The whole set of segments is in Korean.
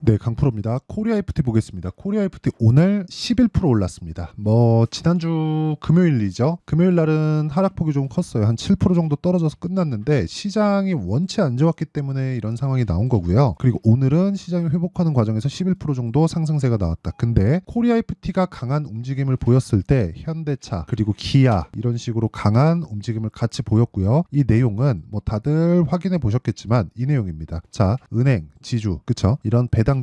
네, 강프로입니다. 코리아 FT 보겠습니다. 코리아 FT 오늘 11% 올랐습니다. 지난주 금요일이죠. 금요일 날은 하락폭이 좀 컸어요. 한 7% 정도 떨어져서 끝났는데 시장이 원체 안 좋았기 때문에 이런 상황이 나온 거고요. 그리고 오늘은 시장이 회복하는 과정에서 11% 정도 상승세가 나왔다. 근데 코리아 FT가 강한 움직임을 보였을 때 현대차 그리고 기아 이런 식으로 강한 움직임을 같이 보였고요. 이 내용은 다들 확인해 보셨겠지만 이 내용입니다. 자, 은행, 지주, 그쵸? 이런 배당주들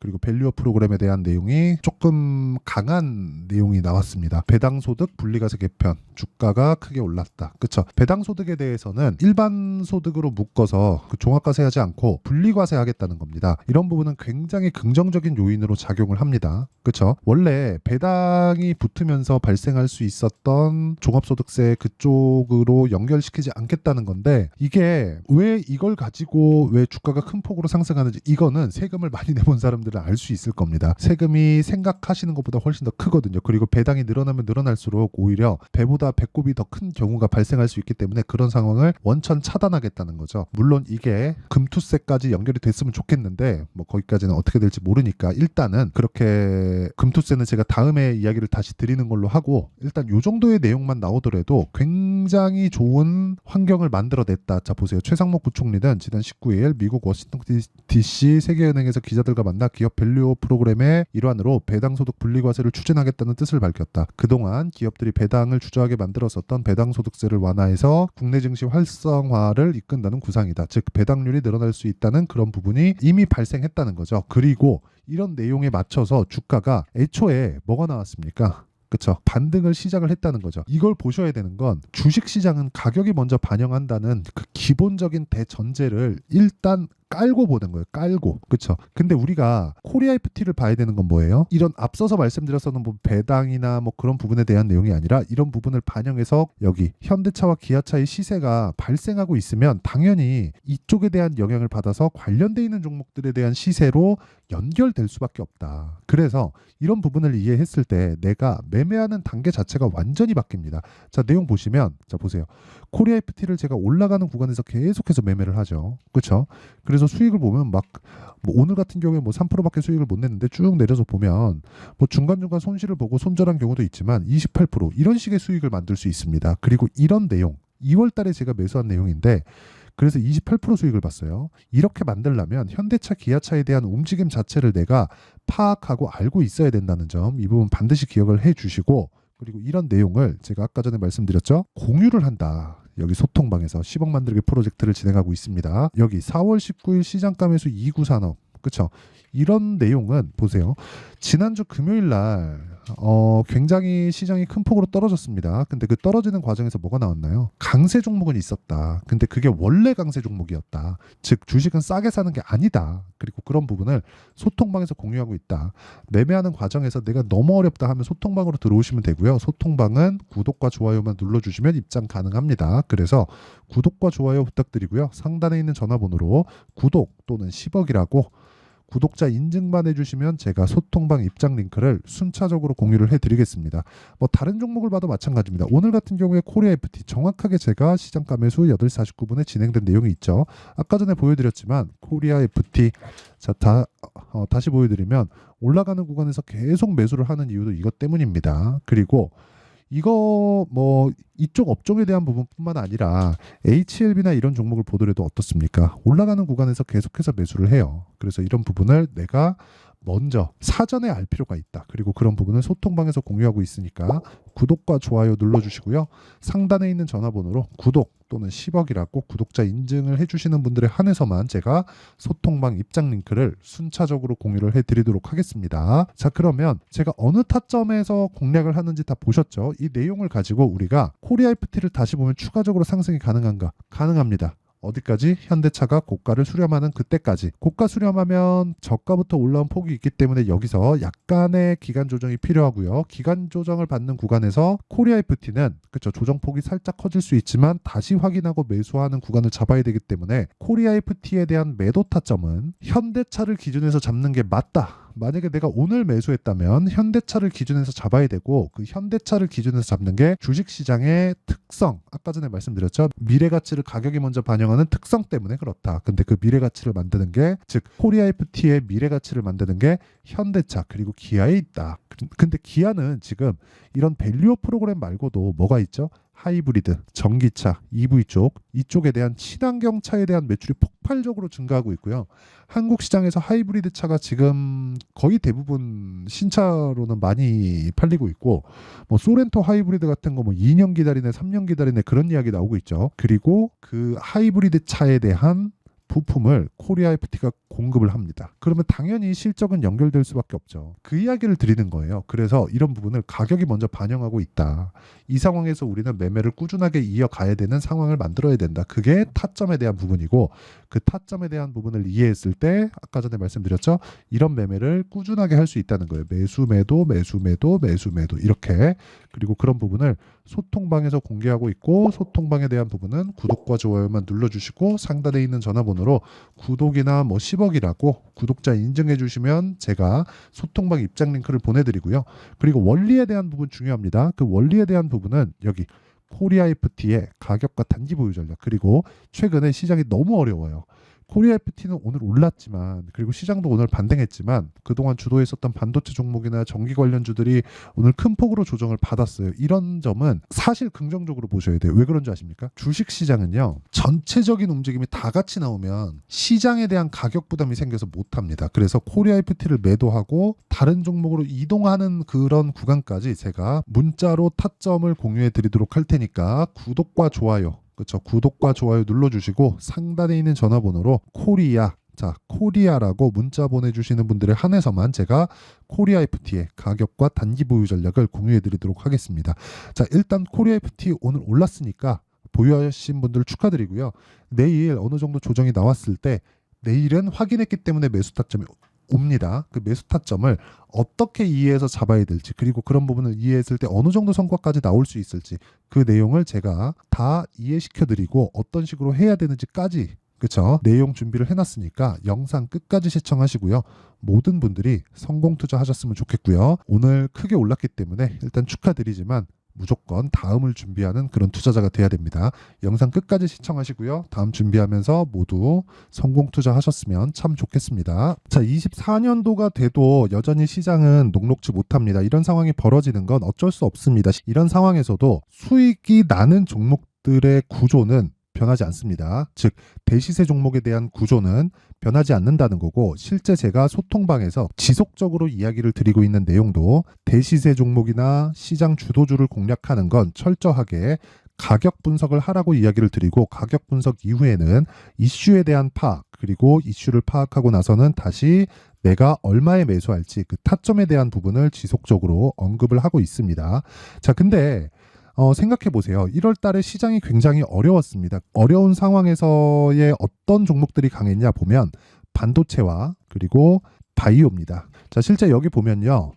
그리고 밸류어 프로그램에 대한 내용이 조금 강한 내용이 나왔습니다. 배당소득 분리과세 개편 주가가 크게 올랐다. 그쵸? 배당소득에 대해서는 일반 소득으로 묶어서 종합과세 하지 않고 분리과세 하겠다는 겁니다. 이런 부분은 굉장히 긍정적인 요인으로 작용을 합니다. 그쵸? 원래 배당이 붙으면서 발생할 수 있었던 종합소득세 그쪽으로 연결시키지 않겠다는 건데 이게 왜 이걸 가지고 왜 주가가 큰 폭으로 상승하는지 이거는 세금을 많이 내본 사람들은 알 수 있을 겁니다. 세금이 생각하시는 것보다 훨씬 더 크거든요. 그리고 배당이 늘어나면 늘어날수록 오히려 배보다 배꼽이 더 큰 경우가 발생할 수 있기 때문에 그런 상황을 원천 차단하겠다는 거죠. 물론 이게 금투세까지 연결이 됐으면 좋겠는데 거기까지는 어떻게 될지 모르니까 일단은 그렇게 금투세는 제가 다음에 이야기를 다시 드리는 걸로 하고 일단 요 정도의 내용만 나오더라도 굉장히 좋은 환경을 만들어냈다. 자, 보세요. 최상목 부총리는 지난 19일 미국 워싱턴 DC 세계은행에서 기자들과 만나 기업 밸류어 프로그램의 일환으로 배당소득 분리과세를 추진하겠다는 뜻을 밝혔다. 그동안 기업들이 배당을 주저하게 만들었었던 배당소득세를 완화해서 국내 증시 활성화를 이끈다는 구상이다. 즉 배당률이 늘어날 수 있다는 그런 부분이 이미 발생했다는 거죠. 그리고 이런 내용에 맞춰서 주가가 애초에 뭐가 나왔습니까? 그쵸? 반등을 시작을 했다는 거죠. 이걸 보셔야 되는 건 주식시장은 가격이 먼저 반영한다는 그 기본적인 대전제를 일단 깔고 보는 거예요. 깔고. 그쵸? 근데 우리가 코리아 FT를 봐야 되는 건 뭐예요? 이런 앞서서 말씀드렸었던 배당이나 그런 부분에 대한 내용이 아니라 이런 부분을 반영해서 여기 현대차와 기아차의 시세가 발생하고 있으면 당연히 이쪽에 대한 영향을 받아서 관련돼 있는 종목들에 대한 시세로 연결될 수밖에 없다. 그래서 이런 부분을 이해했을 때 내가 매매하는 단계 자체가 완전히 바뀝니다. 자, 내용 보시면 자 보세요. 코리아 FT를 제가 올라가는 구간에서 계속해서 매매를 하죠. 그렇죠? 그래서 수익을 보면 오늘 같은 경우에 3%밖에 수익을 못 냈는데 쭉 내려서 보면 중간중간 손실을 보고 손절한 경우도 있지만 28% 이런 식의 수익을 만들 수 있습니다. 그리고 이런 내용 2월 달에 제가 매수한 내용인데 그래서 28% 수익을 봤어요. 이렇게 만들려면 현대차, 기아차에 대한 움직임 자체를 내가 파악하고 알고 있어야 된다는 점, 이 부분 반드시 기억을 해주시고 그리고 이런 내용을 제가 아까 전에 말씀드렸죠. 공유를 한다. 여기 소통방에서 10억 만들기 프로젝트를 진행하고 있습니다. 여기 4월 19일 시장가 매수 2구 산업. 그렇죠? 이런 내용은 보세요. 지난주 금요일 날 굉장히 시장이 큰 폭으로 떨어졌습니다. 근데 그 떨어지는 과정에서 뭐가 나왔나요? 강세 종목은 있었다. 근데 그게 원래 강세 종목이었다. 즉 주식은 싸게 사는 게 아니다. 그리고 그런 부분을 소통방에서 공유하고 있다. 매매하는 과정에서 내가 너무 어렵다 하면 소통방으로 들어오시면 되고요. 소통방은 구독과 좋아요만 눌러주시면 입장 가능합니다. 그래서 구독과 좋아요 부탁드리고요. 상단에 있는 전화번호로 구독 또는 10억이라고 구독자 인증만 해주시면 제가 소통방 입장 링크를 순차적으로 공유를 해드리겠습니다. 다른 종목을 봐도 마찬가지입니다. 오늘 같은 경우에 코리아 FT 정확하게 제가 시장가 매수 8시 49분에 진행된 내용이 있죠. 아까 전에 보여드렸지만 코리아 FT 자, 다시 보여드리면 올라가는 구간에서 계속 매수를 하는 이유도 이것 때문입니다. 그리고 이거 이쪽 업종에 대한 부분뿐만 아니라 HLB나 이런 종목을 보더라도 어떻습니까? 올라가는 구간에서 계속해서 매수를 해요. 그래서 이런 부분을 내가 먼저 사전에 알 필요가 있다. 그리고 그런 부분을 소통방에서 공유하고 있으니까 구독과 좋아요 눌러주시고요. 상단에 있는 전화번호로 구독 또는 10억이라고 구독자 인증을 해주시는 분들에 한해서만 제가 소통방 입장 링크를 순차적으로 공유를 해드리도록 하겠습니다. 자, 그러면 제가 어느 타점에서 공략을 하는지 다 보셨죠? 이 내용을 가지고 우리가 코리아 FT를 다시 보면 추가적으로 상승이 가능한가? 가능합니다. 어디까지? 현대차가 고가를 수렴하는 그때까지. 고가 수렴하면 저가부터 올라온 폭이 있기 때문에 여기서 약간의 기간 조정이 필요하고요. 기간 조정을 받는 구간에서 코리아 FT는 그렇죠. 조정폭이 살짝 커질 수 있지만 다시 확인하고 매수하는 구간을 잡아야 되기 때문에 코리아 FT에 대한 매도 타점은 현대차를 기준에서 잡는 게 맞다. 만약에 내가 오늘 매수했다면 현대차를 기준에서 잡아야 되고, 그 현대차를 기준에서 잡는 게 주식시장의 특성, 아까 전에 말씀드렸죠. 미래가치를 가격이 먼저 반영하는 특성 때문에 그렇다. 근데 그 미래가치를 만드는 게, 즉 코리아 FT의 미래가치를 만드는 게 현대차 그리고 기아에 있다. 근데 기아는 지금 이런 밸류업 프로그램 말고도 뭐가 있죠? 하이브리드, 전기차, EV 이쪽에 대한 친환경 차에 대한 매출이 폭발적으로 증가하고 있고요. 한국 시장에서 하이브리드 차가 지금 거의 대부분 신차로는 많이 팔리고 있고, 뭐 소렌토 하이브리드 같은 거 뭐 2년 기다리네, 3년 기다리네 그런 이야기 나오고 있죠. 그리고 그 하이브리드 차에 대한 부품을 코리아 FT가 공급을 합니다. 그러면 당연히 실적은 연결될 수밖에 없죠. 그 이야기를 드리는 거예요. 그래서 이런 부분을 가격이 먼저 반영하고 있다. 이 상황에서 우리는 매매를 꾸준하게 이어가야 되는 상황을 만들어야 된다. 그게 타점에 대한 부분이고, 그 타점에 대한 부분을 이해했을 때 아까 전에 말씀드렸죠. 이런 매매를 꾸준하게 할 수 있다는 거예요. 매수 매도 매수 매도 매수 매도 이렇게. 그리고 그런 부분을 소통방에서 공개하고 있고, 소통방에 대한 부분은 구독과 좋아요만 눌러주시고 상단에 있는 전화번호로 구독이나 뭐 10억이라고 구독자 인증해 주시면 제가 소통방 입장 링크를 보내드리고요. 그리고 원리에 대한 부분 중요합니다. 그 원리에 대한 부분은 여기 코리아 FT의 가격과 단기 보유 전략, 그리고 최근에 시장이 너무 어려워요. 코리아 FT는 오늘 올랐지만, 그리고 시장도 오늘 반등했지만, 그동안 주도했었던 반도체 종목이나 전기 관련주들이 오늘 큰 폭으로 조정을 받았어요. 이런 점은 사실 긍정적으로 보셔야 돼요. 왜 그런지 아십니까? 주식시장은요, 전체적인 움직임이 다 같이 나오면 시장에 대한 가격 부담이 생겨서 못합니다. 그래서 코리아 FT를 매도하고 다른 종목으로 이동하는 그런 구간까지 제가 문자로 타점을 공유해 드리도록 할 테니까 구독과 좋아요, 그렇죠. 구독과 좋아요 눌러주시고 상단에 있는 전화번호로 코리아, 자 코리아라고 문자 보내주시는 분들에 한해서만 제가 코리아 FT의 가격과 단기 보유 전략을 공유해드리도록 하겠습니다. 자, 일단 코리아 FT 오늘 올랐으니까 보유하신 분들 축하드리고요. 내일 어느 정도 조정이 나왔을 때, 내일은 확인했기 때문에 매수 타점이 옵니다. 그 매수 타점을 어떻게 이해해서 잡아야 될지, 그리고 그런 부분을 이해했을 때 어느 정도 성과까지 나올 수 있을지, 그 내용을 제가 다 이해시켜드리고 어떤 식으로 해야 되는지까지, 그쵸? 내용 준비를 해놨으니까 영상 끝까지 시청하시고요. 모든 분들이 성공 투자하셨으면 좋겠고요. 오늘 크게 올랐기 때문에 일단 축하드리지만 무조건 다음을 준비하는 그런 투자자가 돼야 됩니다. 영상 끝까지 시청하시고요. 다음 준비하면서 모두 성공 투자하셨으면 참 좋겠습니다. 자, 24년도가 돼도 여전히 시장은 녹록지 못합니다. 이런 상황이 벌어지는 건 어쩔 수 없습니다. 이런 상황에서도 수익이 나는 종목들의 구조는 변하지 않습니다. 즉 대시세 종목에 대한 구조는 변하지 않는다는 거고, 실제 제가 소통방에서 지속적으로 이야기를 드리고 있는 내용도 대시세 종목이나 시장 주도주를 공략하는 건 철저하게 가격 분석을 하라고 이야기를 드리고, 가격 분석 이후에는 이슈에 대한 파악, 그리고 이슈를 파악하고 나서는 다시 내가 얼마에 매수할지 그 타점에 대한 부분을 지속적으로 언급을 하고 있습니다. 자, 근데 생각해 보세요. 1월 달에 시장이 굉장히 어려웠습니다. 어려운 상황에서의 어떤 종목들이 강했냐 보면 반도체와 그리고 바이오입니다. 자, 실제 여기 보면요.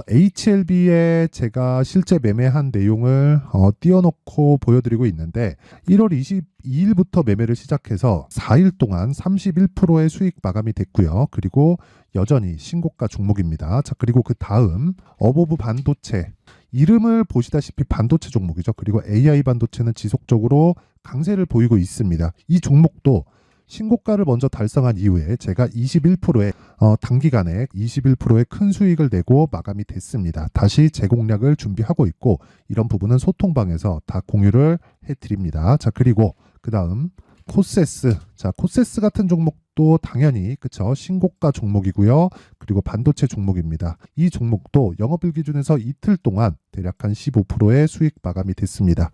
HLB에 제가 실제 매매한 내용을 띄워놓고 보여드리고 있는데, 1월 22일부터 매매를 시작해서 4일 동안 31%의 수익 마감이 됐고요. 그리고 여전히 신고가 종목입니다. 자, 그리고 그 다음 어보브 반도체, 이름을 보시다시피 반도체 종목이죠. 그리고 AI 반도체는 지속적으로 강세를 보이고 있습니다. 이 종목도 신고가를 먼저 달성한 이후에 제가 21%의 단기간에 21%의 큰 수익을 내고 마감이 됐습니다. 다시 재공략을 준비하고 있고, 이런 부분은 소통방에서 다 공유를 해드립니다. 자, 그리고 그 다음 코세스. 자, 코세스 같은 종목도 당연히 그쵸, 신고가 종목이고요. 그리고 반도체 종목입니다. 이 종목도 영업일 기준에서 이틀 동안 대략 한 15%의 수익 마감이 됐습니다.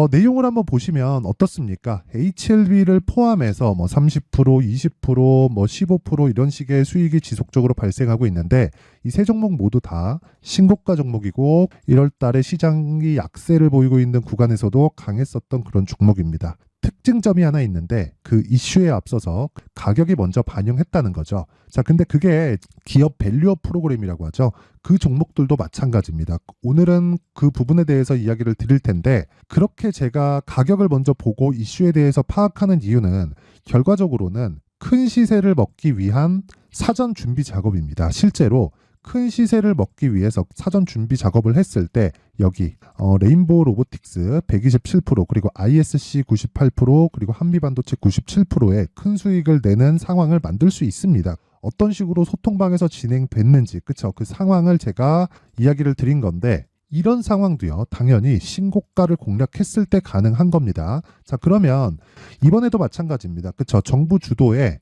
내용을 한번 보시면 어떻습니까? HLB를 포함해서 뭐 30%, 20%, 뭐 15% 이런 식의 수익이 지속적으로 발생하고 있는데, 이 세 종목 모두 다 신고가 종목이고 1월 달에 시장이 약세를 보이고 있는 구간에서도 강했었던 그런 종목입니다. 특징점이 하나 있는데, 그 이슈에 앞서서 가격이 먼저 반영했다는 거죠. 자, 근데 그게 기업 밸류업 프로그램이라고 하죠. 그 종목들도 마찬가지입니다. 오늘은 그 부분에 대해서 이야기를 드릴 텐데, 그렇게 제가 가격을 먼저 보고 이슈에 대해서 파악하는 이유는 결과적으로는 큰 시세를 먹기 위한 사전 준비 작업입니다. 실제로 큰 시세를 먹기 위해서 사전 준비 작업을 했을 때 여기 레인보우 로보틱스 127% 그리고 ISC 98% 그리고 한미반도체 97%의 큰 수익을 내는 상황을 만들 수 있습니다. 어떤 식으로 소통방에서 진행됐는지 그쵸? 그 상황을 제가 이야기를 드린 건데 이런 상황도요 당연히 신고가를 공략했을 때 가능한 겁니다. 자 그러면 이번에도 마찬가지입니다. 그쵸? 정부 주도의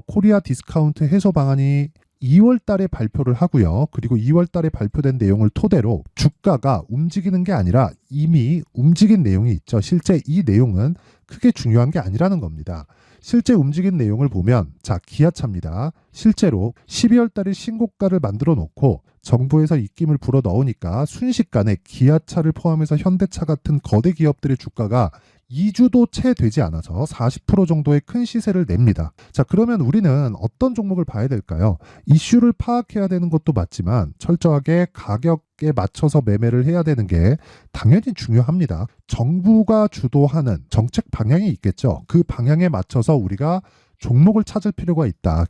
코리아 디스카운트 해소 방안이 2월 달에 발표를 하고요. 그리고 2월 달에 발표된 내용을 토대로 주가가 움직이는 게 아니라 이미 움직인 내용이 있죠. 실제 이 내용은 크게 중요한 게 아니라는 겁니다. 실제 움직인 내용을 보면 자 기아차입니다. 실제로 12월 달에 신고가를 만들어 놓고 정부에서 입김을 불어 넣으니까 순식간에 기아차를 포함해서 현대차 같은 거대 기업들의 주가가 2주도 채 되지 않아서 40% 정도의 큰 시세를 냅니다. 자, 그러면 우리는 어떤 종목을 봐야 될까요? 이슈를 파악해야 되는 것도 맞지만 철저하게 가격에 맞춰서 매매를 해야 되는 게 당연히 중요합니다. 정부가 주도하는 정책 방향이 있겠죠. 그 방향에 맞춰서 우리가 종목을 찾을 필요가 있다.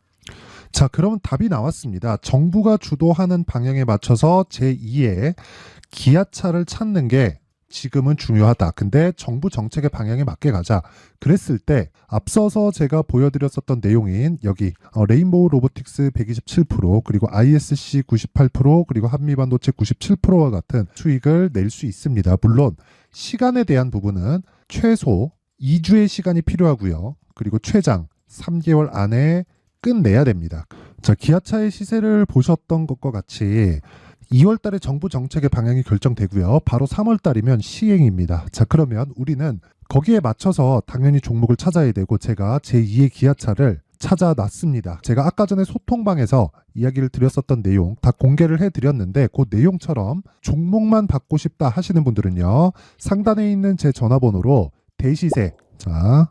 자, 그러면 답이 나왔습니다. 정부가 주도하는 방향에 맞춰서 제2의 기아차를 찾는 게 지금은 중요하다. 근데 정부 정책의 방향에 맞게 가자. 그랬을 때 앞서서 제가 보여드렸었던 내용인 여기 레인보우 로보틱스 127% 그리고 ISC 98% 그리고 한미반도체 97%와 같은 수익을 낼 수 있습니다. 물론 시간에 대한 부분은 최소 2주의 시간이 필요하고요. 그리고 최장 3개월 안에 끝내야 됩니다. 자, 기아차의 시세를 보셨던 것과 같이 2월 달에 정부 정책의 방향이 결정되고요. 바로 3월 달이면 시행입니다. 자, 그러면 우리는 거기에 맞춰서 당연히 종목을 찾아야 되고 제가 제2의 기아차를 찾아놨습니다. 제가 아까 전에 소통방에서 이야기를 드렸었던 내용 다 공개를 해드렸는데 그 내용처럼 종목만 받고 싶다 하시는 분들은요. 상단에 있는 제 전화번호로 대시세 자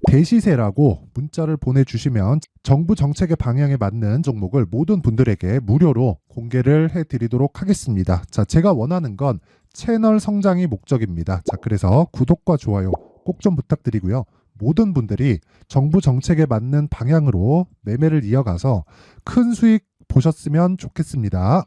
대시세라고 문자를 보내주시면 정부 정책의 방향에 맞는 종목을 모든 분들에게 무료로 공개를 해드리도록 하겠습니다. 자, 제가 원하는 건 채널 성장이 목적입니다. 자, 그래서 구독과 좋아요 꼭 좀 부탁드리고요. 모든 분들이 정부 정책에 맞는 방향으로 매매를 이어가서 큰 수익 보셨으면 좋겠습니다.